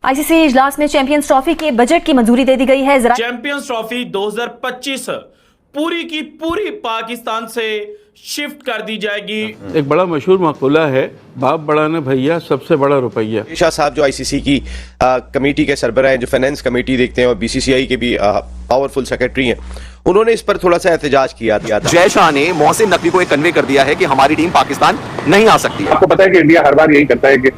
ICC इजलास में champions trophy के बजट की मंजूरी दे दी गई है। चैंपियंस ट्रॉफी 2025 पूरी की पूरी पाकिस्तान से शिफ्ट कर दी जाएगी। एक बड़ा मशहूर मकूला है, बाप बड़ा न भैया सबसे बड़ा रुपया। शाह साहब जो आईसीसी की कमेटी के सरबराह हैं, जो फाइनेंस कमेटी देखते हैं और बीसीसीआई के भी पावरफुल सेक्रेटरी हैं, उन्होंने इस पर थोड़ा सा एहतजाज किया था। जय शाह ने मोहसिन नकवी को एक कन्वे कर दिया है कि हमारी टीम पाकिस्तान नहीं आ सकती। आपको पता है कि इंडिया हर बार यही करता है कि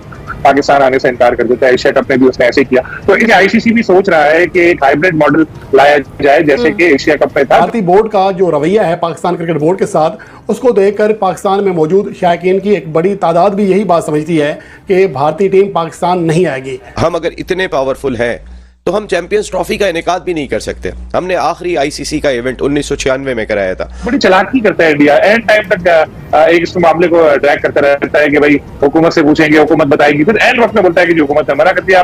पाकिस्तान आने से इनकार कर देता है। एशिया कप में भी उसने ऐसे ही किया। तो इसे आईसीसी भी सोच रहा है कि एक हाइब्रिड मॉडल लाया जाए, जैसे कि एशिया कप में था। भारतीय बोर्ड का जो रवैया है पाकिस्तान क्रिकेट बोर्ड के साथ, उसको देखकर पाकिस्तान में मौजूद शायकीन की एक बड़ी तादाद भी यही बात समझती है कि भारतीय टीम पाकिस्तान नहीं आएगी। हम अगर इतने पावरफुल हैं तो हम चैंपियंस ट्रॉफी का इनेकाद भी नहीं कर सकते। हमने आखिरी आईसीसी का इवेंट 1996 में कराया था। बड़ी चालाकी करता है इंडिया, एंड टाइम तक एक इस मामले को ड्रैग करता रहता है कि भाई हुकूमत से पूछेंगे, हुकूमत बताएगी, फिर एंड वक्त में बोलता है कि जो हुकूमत ने मना कर दिया।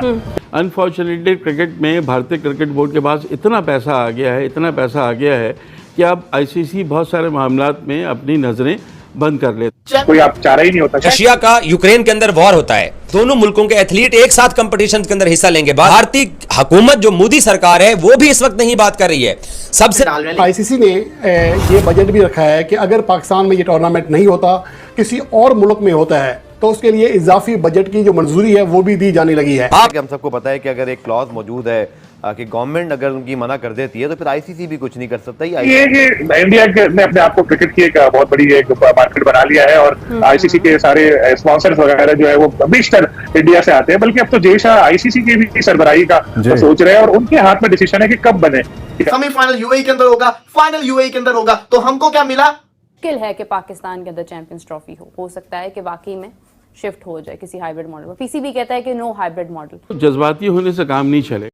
अनफॉर्चुनेटली क्रिकेट में भारतीय क्रिकेट बोर्ड के पास इतना पैसा आ गया है कि अब आईसीसी बहुत सारे मामलात में अपनी नजरें बंद कर लेते। कोई आप चारा ही नहीं होता। रशिया का यूक्रेन के अंदर वॉर होता है, दोनों मुल्कों के एथलीट एक साथ कंपटीशन के अंदर हिस्सा लेंगे। भारतीय हुकूमत जो मोदी सरकार है वो भी इस वक्त नहीं बात कर रही है। सबसे आईसीसी ने ये बजट भी रखा है कि अगर पाकिस्तान में ये टूर्नामेंट नहीं होता, किसी और मुल्क में होता है, तो उसके लिए इजाफी बजट की जो मंजूरी है वो भी दी जाने लगी है। हम सबको पता है कि अगर एक क्लॉज मौजूद है कि गवर्नमेंट अगर उनकी मना कर देती है तो फिर आईसीसी भी कुछ नहीं कर सकता। ये इंडिया ने अपने आप को क्रिकेट की एक बहुत बड़ी एक मार्केट बना लिया है और आईसीसी के सारे स्पॉन्सर्स वगैरह जो है वो बेशतर इंडिया से आते हैं। बल्कि अब तो जय शाह आईसीसी के भी सरबराही का सोच रहे हैं और उनके हाथ में डिसीजन है कि कब बने। सेमीफाइनल यूएई के अंदर होगा, फाइनल यूएई के अंदर होगा, तो हमको क्या मिला? मुश्किल है कि पाकिस्तान के अंदर चैंपियंस ट्रॉफी हो सकता है कि वाकई में शिफ्ट हो जाए किसी हाइब्रिड मॉडल पर। पीसीबी कहता है कि नो हाइब्रिड मॉडल। जज्बाती होने से काम नहीं चले।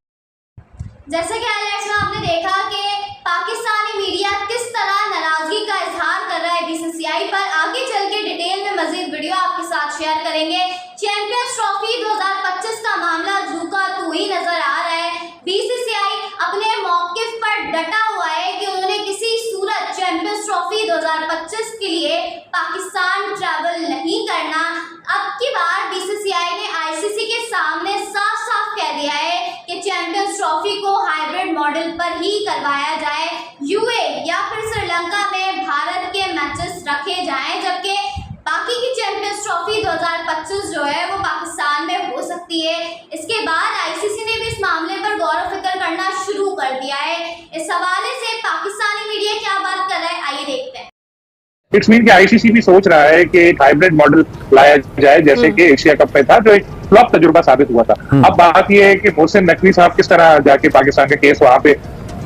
जैसे कि हाइलाइट्स में आपने देखा कि पाकिस्तानी मीडिया किस तरह नाराजगी का इजहार कर रहा है बीसीसीआई पर। आगे चल के डिटेल में मजीद वीडियो आपके साथ शेयर करेंगे। चैंपियंस ट्रॉफी 2025 का मामला झुका तू ही नजर आ रहा है। बीसीसीआई अपने मौकिफ पर डटा हुआ है कि उन्होंने किसी सूरत चैंपियंस ट्रॉफी 2025 के लिए पाकिस्तान ट्रैवल नहीं करना। अब की बार बीसीसीआई ने आईसीसी के सामने साफ साफ कह दिया है कि चैंपियंस ट्रॉफी को हाइब्रिड मॉडल पर ही करवाया जाए। यूए या फिर श्रीलंका में भारत के मैचेस रखे जाएं, जबकि बाकी की चैंपियंस ट्रॉफी 2025 जो है वो पाकिस्तान में हो सकती है। इसके बाद आईसीसी ने भी इस मामले पर गौर व फिक्र करना शुरू कर दिया है। इस हवाले से पाकिस्तानी मीडिया क्या बात कर रहा है, आइए देखते हैं। इट्स मीन कि आईसीसी भी सोच रहा है कि एक हाइब्रिड मॉडल लाया जाए, जैसे कि एशिया कप में था, जो एक फ्लॉप तजुर्बा साबित हुआ था। अब बात यह है कि मोहसिन नकवी साहब किस तरह जाके पाकिस्तान का केस वहां पे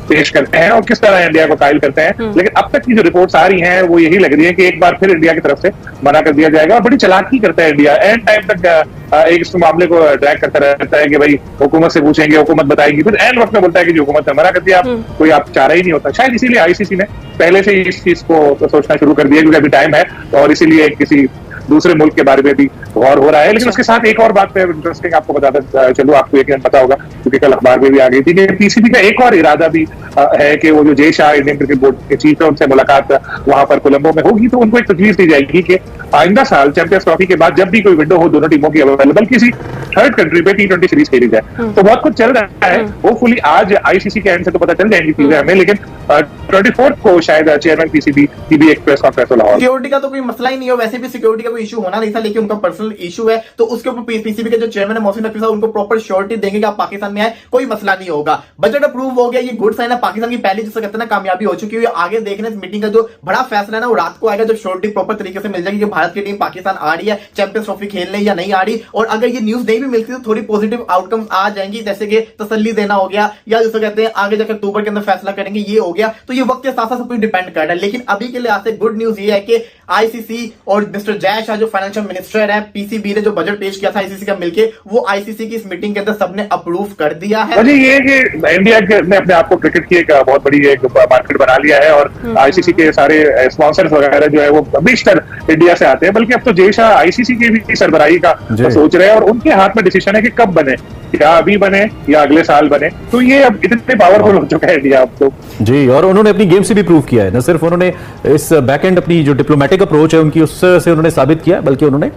पेश करते हैं और किस तरह इंडिया को कायल करते हैं। लेकिन अब तक की जो रिपोर्ट्स आ रही हैं वो यही लग रही है कि एक बार फिर इंडिया की तरफ से मना कर दिया जाएगा। और बड़ी चालाकी करता है इंडिया, एंड टाइम तक एक इस मामले को ड्रैग करता रहता है कि भाई हुकूमत से पूछेंगे, हुकूमत बताएगी, फिर एंड वक्त में बोलता है कि जो हुकूमत ने मना कर दिया। कोई आप चारा ही नहीं होता। शायद इसीलिए आईसीसी ने पहले से इस चीज को सोचना शुरू कर दिया, क्योंकि अभी टाइम है और इसीलिए किसी दूसरे मुल्क के बारे में भी गौर हो रहा है। लेकिन उसके साथ एक और बात पे इंटरेस्टिंग आपको बताता चलो, आपको यकीनन पता होगा क्योंकि कल अखबार में भी आ गई थी कि पीसीबी का एक और इरादा भी है कि वो जो Jay Shah Indian cricket board के चीफ है उनसे मुलाकात वहां पर कोलंबो में होगी, तो उनको एक तजवीज दी जाएगी कि आइंदा साल चैंपियंस ट्रॉफी के बाद जब भी कोई विंडो हो दोनों टीमों की अवेलेबल, किसी थर्ड कंट्री पे T20 सीरीज खेली जाए। तो बहुत कुछ चल रहा है। होपफुली आज आईसीसी के एंड से तो पता चल जाएंगी चीजें हमें, लेकिन 24 को शायद चेयरमैन पीसीबी की भी एक प्रेस कॉन्फ्रेंस होगा। सिक्योरिटी का तो कोई मसला ही नहीं हो, वैसे भी सिक्योरिटी का कोई इशू होना नहीं था, लेकिन उनका पर्सनल इशू है, तो उसके ऊपर पीसीबी के जो चेयरमैन है मोहसिन नकवी साहब उनको प्रॉपर श्योरिटी देंगे कि आप पाकिस्तान में आए, कोई मसला नहीं होगा। बजट अप्रूव हो गया, ये गुड साइन है। पाकिस्तान की पहली जिससे कहते हैं ना कामयाबी हो चुकी है। आगे देखने इस मीटिंग का जो बड़ा फैसला है ना वो रात को आएगा, जब श्योरिटी प्रॉपर तरीके से मिल जाएगी कि भारत की टीम पाकिस्तान आ रही है चैंपियंस ट्रॉफी खेलने या नहीं आ रही। और अगर ये न्यूज नहीं भी मिलती तो थोड़ी पॉजिटिव आउटकम आ जाएंगी, जैसे कि तसल्ली देना हो गया, या जिसे कहते हैं आगे जाकर अक्टूबर के अंदर फैसला करेंगे, ये हो गया। तो ये वक्त के साथ साथ सब कुछ डिपेंड कर रहा है। लेकिन अभी के लिए आपसे गुड न्यूज ये है कि आईसीसी और मिस्टर जय शाह जो फाइनेंशियल मिनिस्टर है, पीसीबी ने जो बजट पेश किया था आईसीसी का मिलके, वो आईसीसी की इस मीटिंग के अंदर सबने अप्रूव कर दिया है। मुझे ये कि इंडिया ने अपने आप को क्रिकेट की एक बहुत बड़ी एक मार्केट बना लिया है और आईसीसी के सारे स्पॉन्सर्स वगैरह जो है वो बेशतर इंडिया से आते हैं। बल्कि अब तो जय शाह आईसीसी के भी सरबराही का सोच रहे हैं और उनके हाथ में डिसीजन है कि कब बने। या अभी बने या अगले साल बने, तो ये अब इतने पावरफुल हो चुका है इंडिया अब तो। जी, और उन्होंने अपनी गेम से भी प्रूव किया है, न सिर्फ उन्होंने इस बैक एंड अपनी जो डिप्लोमेटिक अप्रोच है उनकी उससे उन्होंने साबित किया, बल्कि उन्होंने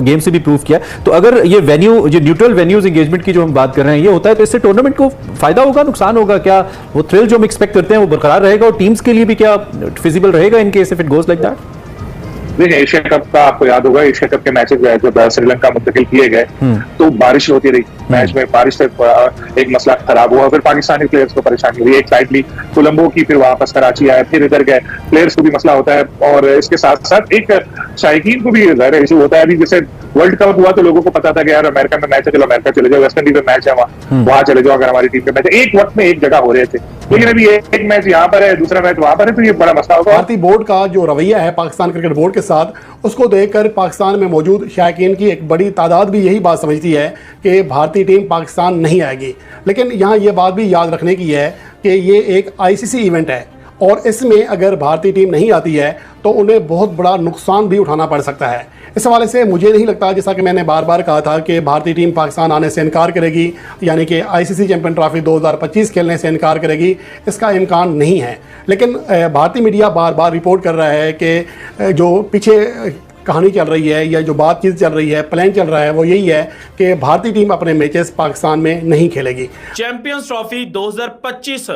गेम से भी प्रूव किया। तो अगर ये वेन्यू, जो न्यूट्रल वेन्यूज एंगेजमेंट की जो हम बात कर रहे हैं, ये होता है तो इससे टूर्नामेंट को फायदा होगा, नुकसान होगा? क्या वो थ्रिल जो हम एक्सपेक्ट करते हैं वो बरकरार रहेगा, और टीम्स के लिए भी क्या फिजिबल रहेगा in case if it goes like that? देखिए, एशिया कप का आपको याद होगा, एशिया कप के मैचेस जब श्रीलंका मुंतकिल किए गए तो बारिश होती रही, मैच में बारिश से एक मसला खराब हुआ, फिर पाकिस्तानी प्लेयर्स को परेशानी हुई, एक फ्लाइट ली कोलंबो की, फिर वापस कराची आए, फिर इधर गए, प्लेयर्स को भी मसला होता है। और इसके साथ साथ एक शायकीन को भी ज़ाहिर इशू होता है। अभी जैसे वर्ल्ड कप हुआ तो लोगों को पता था कि यार अमेरिका में मैच है, चलो अमेरिका चले जाओ, वेस्ट इंडीज में मैच है, वहां चले जाओ, अगर हमारी टीम के मैच है, एक वक्त में एक जगह हो रहे थे। लेकिन अभी एक मैच यहाँ पर है, दूसरा मैच वहां पर है, तो ये बड़ा मसला होगा। भारतीय बोर्ड का जो रवैया है पाकिस्तान क्रिकेट बोर्ड के साथ, उसको देखकर पाकिस्तान में मौजूद शायकीन की एक बड़ी तादाद भी यही बात समझती है कि भारतीय टीम पाकिस्तान नहीं आएगी। लेकिन यहाँ ये बात भी याद रखने की है कि ये एक आईसीसी इवेंट है, और इसमें अगर भारतीय टीम नहीं आती है तो उन्हें बहुत बड़ा नुकसान भी उठाना पड़ सकता है। इस हवाले से मुझे नहीं लगता, जैसा कि मैंने बार बार कहा था, कि भारतीय टीम पाकिस्तान आने से इनकार करेगी, यानी कि आईसीसी चैंपियन ट्रॉफी 2025 खेलने से इनकार करेगी, इसका इम्कान नहीं है। लेकिन भारतीय मीडिया बार बार रिपोर्ट कर रहा है कि जो पीछे कहानी चल रही है या जो बातचीत चल रही है, प्लान चल रहा है, वो यही है कि भारतीय टीम अपने मैचेस पाकिस्तान में नहीं खेलेगी। चैंपियंस ट्रॉफी 2025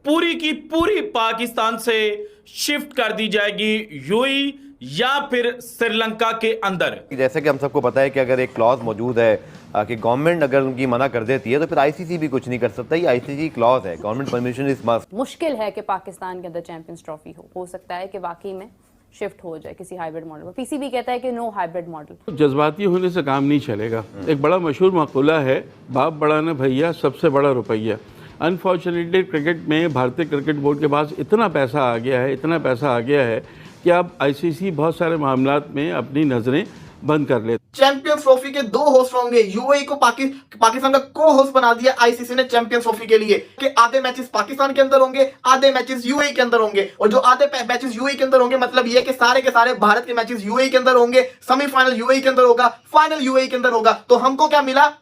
पूरी की पूरी पाकिस्तान से शिफ्ट कर दी जाएगी यूएई या फिर श्रीलंका के अंदर। जैसे कि हम सबको पता है कि अगर एक क्लॉज मौजूद है कि गवर्नमेंट अगर उनकी मना कर देती है तो फिर आईसीसी भी कुछ नहीं कर सकता। ये आईसीसी क्लॉज है, गवर्नमेंट परमिशन इज मस्ट। मुश्किल है कि पाकिस्तान के अंदर चैंपियंस ट्रॉफी हो सकता है कि वाकई में शिफ्ट हो जाए किसी हाइब्रिड मॉडल में। पीसीबी कहता है कि नो हाइब्रिड मॉडल। जज्बाती होने से काम नहीं चलेगा। एक बड़ा मशहूर मक़ूला है, बाप बड़ा ना भैया, सबसे बड़ा रुपया। अनफॉर्चुनेटली क्रिकेट में भारतीय क्रिकेट बोर्ड के पास इतना पैसा आ गया है, इतना पैसा आ गया है कि अब आईसीसी बहुत सारे मामलात में अपनी नज़रें बंद कर ले। चैंपियंस ट्रॉफी के 2 होस्ट होंगे, यूएई को पाकिस्तान का को होस्ट बना दिया आईसीसी ने चैंपियंस ट्रॉफी के लिए, कि आधे मैचेस पाकिस्तान के अंदर होंगे, आधे मैचेस यूएई के अंदर होंगे। और जो आधे मैचेस यूएई के अंदर होंगे, मतलब ये कि सारे के सारे भारत के मैचेस यूएई के अंदर होंगे, सेमीफाइनल यूएई के अंदर होगा, फाइनल यूएई के अंदर होगा। तो हमको क्या मिला?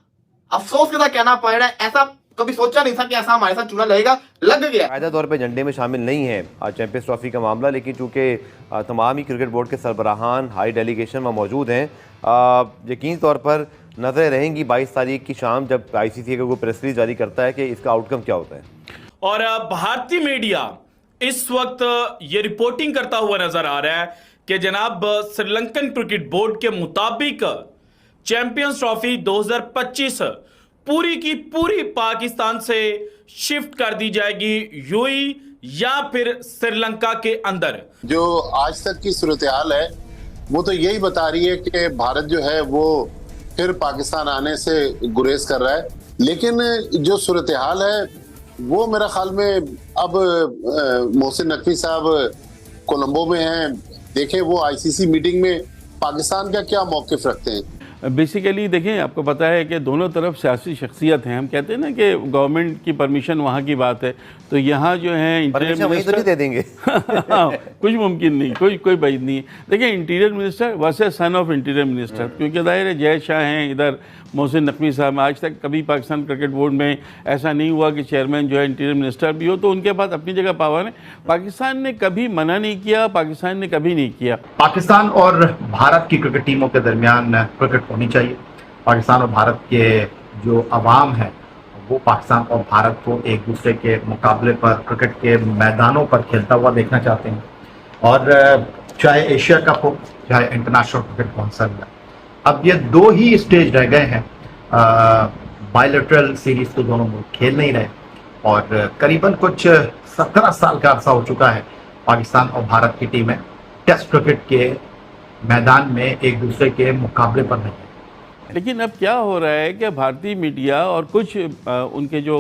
अफसोस के साथ कहना पड़ रहा है, ऐसा कभी सोचा नहीं था कि ऐसा हमारे साथ चूना लगेगा, लग गया। कायदा तौर पे एजेंडे में शामिल नहीं है चैंपियंस ट्रॉफी का मामला, लेकिन चूंकि तमाम ही क्रिकेट बोर्ड के सरबराहान हाई डेलीगेशन में मौजूद हैं, यकीन तौर पर नजरें रहेंगी 22 तारीख की शाम जब आईसीसी का कोई प्रेस रिलीज जारी करता है कि इसका आउटकम क्या होता है। और भारतीय मीडिया इस वक्त ये रिपोर्टिंग करता हुआ नजर आ रहा है कि जनाब श्रीलंकन क्रिकेट बोर्ड के मुताबिक चैंपियंस ट्रॉफी 2025 पूरी की पूरी पाकिस्तान से शिफ्ट कर दी जाएगी यूएई या फिर श्रीलंका के अंदर। जो आज तक की सूरत-ए-हाल है वो तो यही बता रही है कि भारत जो है वो फिर पाकिस्तान आने से गुरेज कर रहा है, लेकिन जो सूरत-ए-हाल है वो मेरा ख्याल में अब मोहसिन नकवी साहब कोलंबो में हैं, देखें वो आईसीसी मीटिंग में पाकिस्तान का क्या मौक़िफ़ रखते हैं। बेसिकली देखें, आपको पता है कि दोनों तरफ सियासी शख्सियत हैं। हम कहते हैं ना कि गवर्नमेंट की परमिशन वहाँ की बात है, तो यहाँ जो है इंटीरियर मिनिस्टर तो दे देंगे कुछ मुमकिन नहीं, कोई बात नहीं है। देखिए, interior minister versus son of interior minister, क्योंकि जाहिर है जय शाह हैं, इधर मोहसिन नकवी साहब। आज तक कभी पाकिस्तान क्रिकेट बोर्ड में ऐसा नहीं हुआ कि चेयरमैन जो है इंटीरियर मिनिस्टर भी हो, तो उनके पास अपनी जगह पावर है। पाकिस्तान ने कभी मना नहीं किया, पाकिस्तान ने कभी नहीं किया। पाकिस्तान और भारत की क्रिकेट टीमों के दरमियान क्रिकेट होनी चाहिए। पाकिस्तान और भारत के जो अवाम है वो पाकिस्तान और भारत को एक दूसरे के मुकाबले पर क्रिकेट के मैदानों पर खेलता हुआ देखना चाहते हैं, और चाहे एशिया कप हो चाहे इंटरनेशनल क्रिकेट काउंसिल में। अब ये 2 ही स्टेज रह गए हैं, बायलैटरल सीरीज तो दोनों मुल्क खेल नहीं रहे, और करीबन कुछ 17 साल का अर्सा हो चुका है पाकिस्तान और भारत की टीमें टेस्ट क्रिकेट के मैदान में एक दूसरे के मुकाबले पर नहीं। लेकिन अब क्या हो रहा है कि भारतीय मीडिया और कुछ उनके जो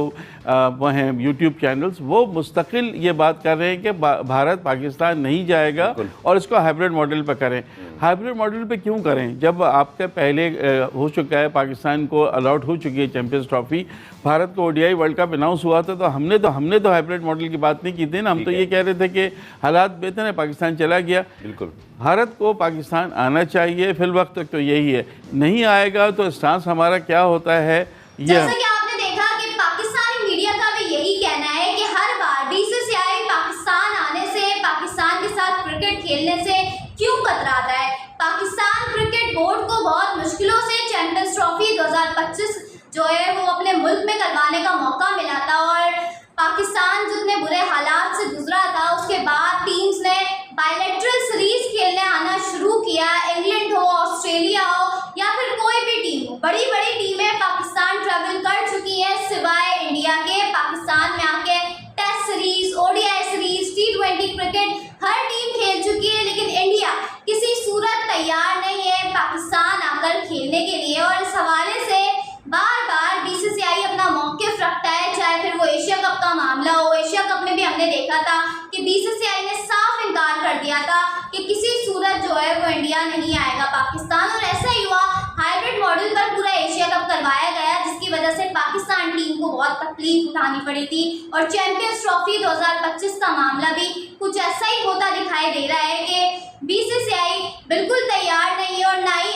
वो हैं यूट्यूब चैनल्स, वो मुस्तकिल ये बात कर रहे हैं कि भारत पाकिस्तान नहीं जाएगा और इसको हाइब्रिड मॉडल पर करें। हाइब्रिड मॉडल पे क्यों करें जब आपके पहले हो चुका है, पाकिस्तान को अलॉट हो चुकी है चैंपियंस ट्रॉफी, भारत को ओडीआई वर्ल्ड कप अनाउंस हुआ था, तो हमने तो हाइब्रिड मॉडल की बात नहीं की थी ना। हम तो ये कह रहे थे कि हालात बेहतर है, पाकिस्तान चला गया। बिल्कुल, भारत को पाकिस्तान आना चाहिए, फिल वक्त तक तो यही है। नहीं आएगा तो स्टांस हमारा क्या होता है, जैसा कि आपने देखा कि पाकिस्तानी मीडिया का भी यही कहना है कि हर बार बीसीसीआई पाकिस्तान आने से, पाकिस्तान के साथ क्रिकेट खेलने से क्यों कतराता है। पाकिस्तान क्रिकेट बोर्ड को बहुत मुश्किलों से चैंपियंस ट्रॉफी 2025 जो है वो अपने मुल्क में करवाने का मौका मिला था, और पाकिस्तान जितने बुरे हालात से गुजरा था उसके बाद टीम्स ने बायलैटरल सीरीज खेलने आना शुरू किया। इंग्लैंड हो, ऑस्ट्रेलिया हो या फिर कोई भी टीम हो, बड़ी बड़ी टीमें पाकिस्तान ट्रैवल कर चुकी है सिवाय इंडिया के। पाकिस्तान में आके test series, ODI series, T20 cricket हर टीम खेल चुकी है, लेकिन इंडिया किसी सूरत तैयार नहीं है पाकिस्तान आकर खेलने के लिए। और इस हवाले से बार बार बीसीसीआई अपना मौक़िफ़ रखता है, चाहे फिर वो एशिया कप का मामला हो। एशिया कप में भी हमने देखा था कि बीसीसीआई ने साफ इनकार कर दिया था कि किसी सूरत जो है वो इंडिया नहीं आएगा पाकिस्तान, और ऐसा ही हुआ। हाइब्रिड मॉडल पर पूरा एशिया कप करवाया गया, जिसकी वजह से पाकिस्तान टीम को बहुत तकलीफ उठानी पड़ी थी। और चैंपियंस ट्रॉफी 2025 का मामला भी कुछ ऐसा ही होता दिखाई दे रहा है कि बीसीसीआई बिल्कुल तैयार नहीं है और ना ही